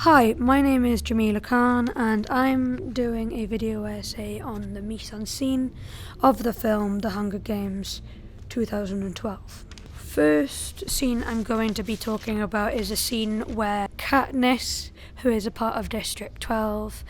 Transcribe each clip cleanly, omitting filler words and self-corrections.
Hi, my name is Jamila Khan and I'm doing a video essay on the mise en scene of the film The Hunger Games 2012. First scene I'm going to be talking about is a scene where Katniss, who is a part of District 12,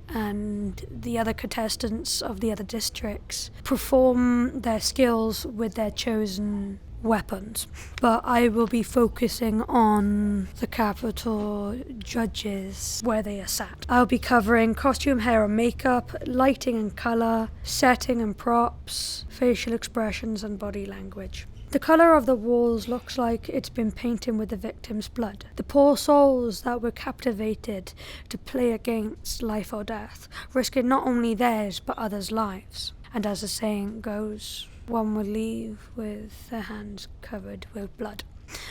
and the other contestants of the other districts perform their skills with their chosen weapons, but I will be focusing on the Capitol judges where they are sat. I'll be covering costume, hair and makeup, lighting and colour, setting and props, facial expressions and body language. The colour of the walls looks like it's been painted with the victim's blood. The poor souls that were captivated to play against life or death, risking not only theirs but others' lives. And as the saying goes, one will leave with their hands covered with blood.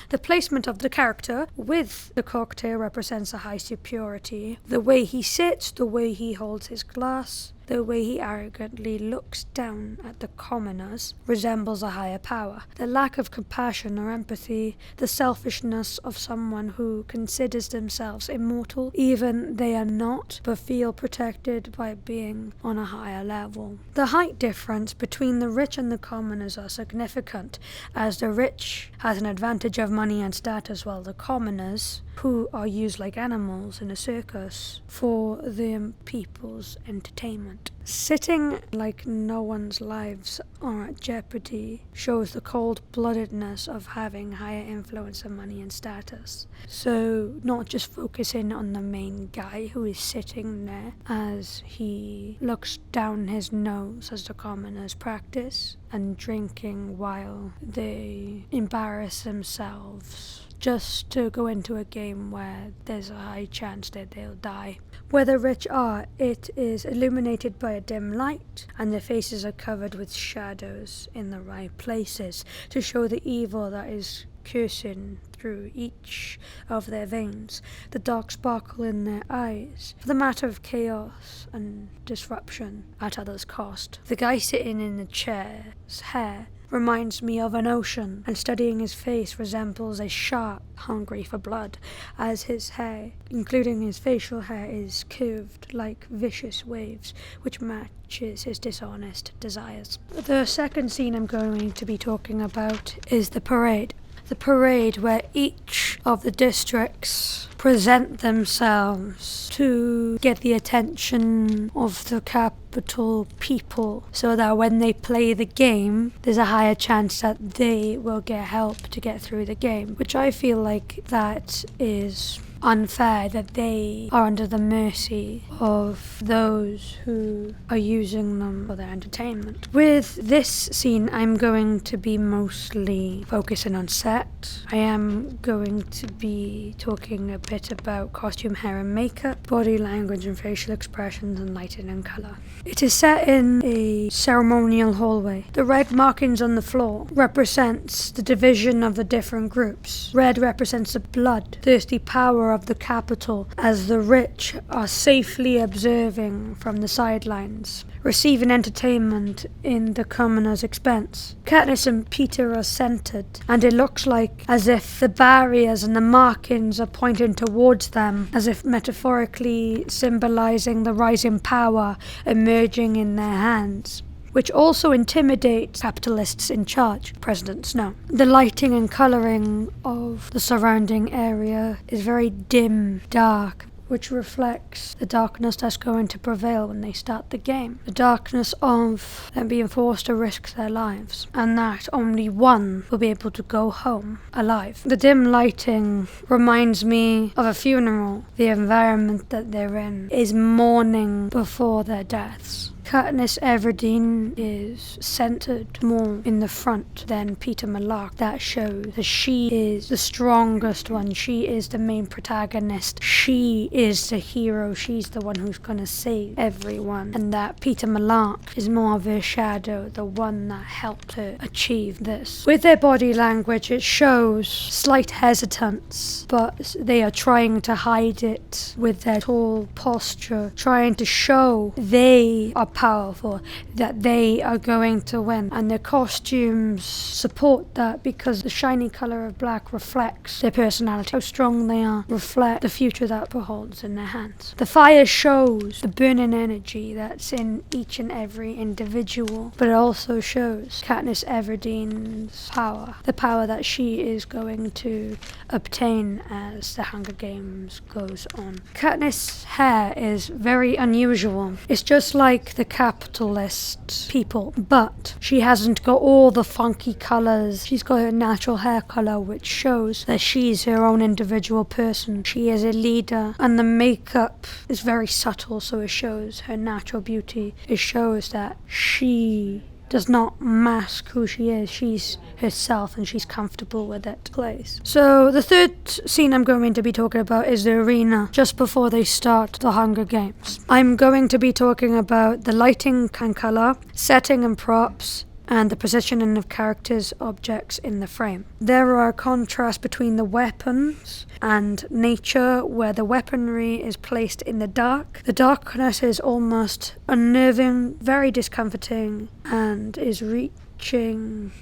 The placement of the character with the cocktail represents a high purity. The way he sits, the way he holds his glass, the way he arrogantly looks down at the commoners resembles a higher power. The lack of compassion or empathy, the selfishness of someone who considers themselves immortal, even they are not, but feel protected by being on a higher level. The height difference between the rich and the commoners are significant, as the rich has an advantage of money and status, while the commoners, who are used like animals in a circus for the people's entertainment. Sitting like no one's lives are at jeopardy shows the cold-bloodedness of having higher influence and money and status. So not just focusing on the main guy who is sitting there as he looks down his nose as the commoners practice and drinking while they embarrass themselves just to go into a game where there's a high chance that they'll die. Where the rich are, it is illuminated by a dim light, and their faces are covered with shadows in the right places to show the evil that is coursing through each of their veins, the dark sparkle in their eyes, for the matter of chaos and disruption at others' cost. The guy sitting in the chair's hair reminds me of an ocean, and studying his face resembles a shark hungry for blood, as his hair, including his facial hair, is curved like vicious waves, which matches his dishonest desires. The second scene I'm going to be talking about is the parade. The parade where each of the districts present themselves to get the attention of the capital people, so that when they play the game, there's a higher chance that they will get help to get through the game, which I feel like that is unfair, that they are under the mercy of those who are using them for their entertainment. With this scene, I'm going to be mostly focusing on set. I am going to be talking a bit about costume, hair and makeup, body language and facial expressions, and lighting and colour. It is set in a ceremonial hallway. The red markings on the floor represents the division of the different groups. Red represents the blood-thirsty power of the capital, as the rich are safely observing from the sidelines, receiving entertainment in the commoners' expense. Katniss and Peter are centered, and it looks like as if the barriers and the markings are pointing towards them, as if metaphorically symbolizing the rising power emerging in their hands, which also intimidates capitalists in charge, President Snow. The lighting and colouring of the surrounding area is very dim, dark, which reflects the darkness that's going to prevail when they start the game. The darkness of them being forced to risk their lives, and that only one will be able to go home alive. The dim lighting reminds me of a funeral. The environment that they're in is mourning before their deaths. Katniss Everdeen is centered more in the front than Peter Malark. That shows that she is the strongest one. She is the main protagonist. She is the hero. She's the one who's going to save everyone. And that Peter Malark is more of her shadow, the one that helped her achieve this. With their body language, it shows slight hesitance, but they are trying to hide it with their tall posture, trying to show they are powerful, that they are going to win. And their costumes support that because the shiny color of black reflects their personality. How strong they are reflect the future that holds in their hands. The fire shows the burning energy that's in each and every individual, but it also shows Katniss Everdeen's power, the power that she is going to obtain as the Hunger Games goes on. Katniss' hair is very unusual. It's just like the capitalist people, but she hasn't got all the funky colours. She's got her natural hair colour, which shows that she's her own individual person. She is a leader, and the makeup is very subtle, so it shows her natural beauty. It shows that she does not mask who she is. She's herself and she's comfortable with that place. So the third scene I'm going to be talking about is the arena just before they start the Hunger Games. I'm going to be talking about the lighting and colour, setting and props, and the positioning of characters, objects in the frame. There are contrasts between the weapons and nature, where the weaponry is placed in the dark. The darkness is almost unnerving, very discomforting, and is reaching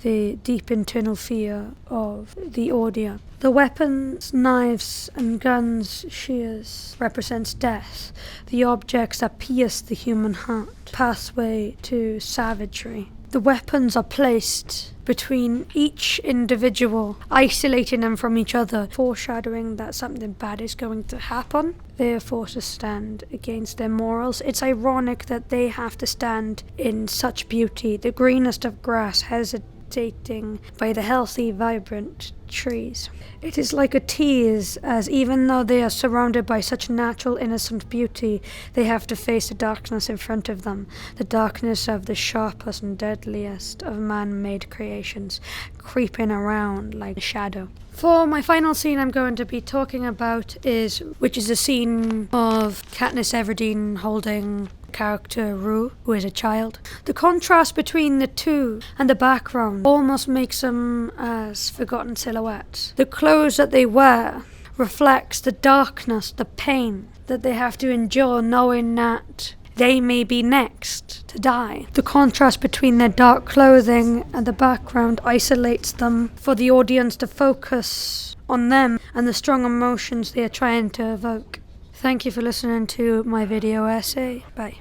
the deep internal fear of the audience. The weapons, knives and guns, shears, represents death, the objects that pierce the human heart, pathway to savagery. The weapons are placed between each individual, isolating them from each other, foreshadowing that something bad is going to happen. They are forced to stand against their morals. It's ironic that they have to stand in such beauty, the greenest of grass hesitating by the healthy, vibrant trees. It is like a tease, as even though they are surrounded by such natural, innocent beauty, they have to face the darkness in front of them, the darkness of the sharpest and deadliest of man-made creations, creeping around like a shadow. For my final scene I'm going to be talking about which is a scene of Katniss Everdeen holding character Rue, who is a child. The contrast between the two and the background almost makes them as forgotten silhouettes. The clothes that they wear reflects the darkness, the pain that they have to endure, knowing that they may be next to die. The contrast between their dark clothing and the background isolates them for the audience to focus on them and the strong emotions they are trying to evoke. Thank you for listening to my video essay. Bye.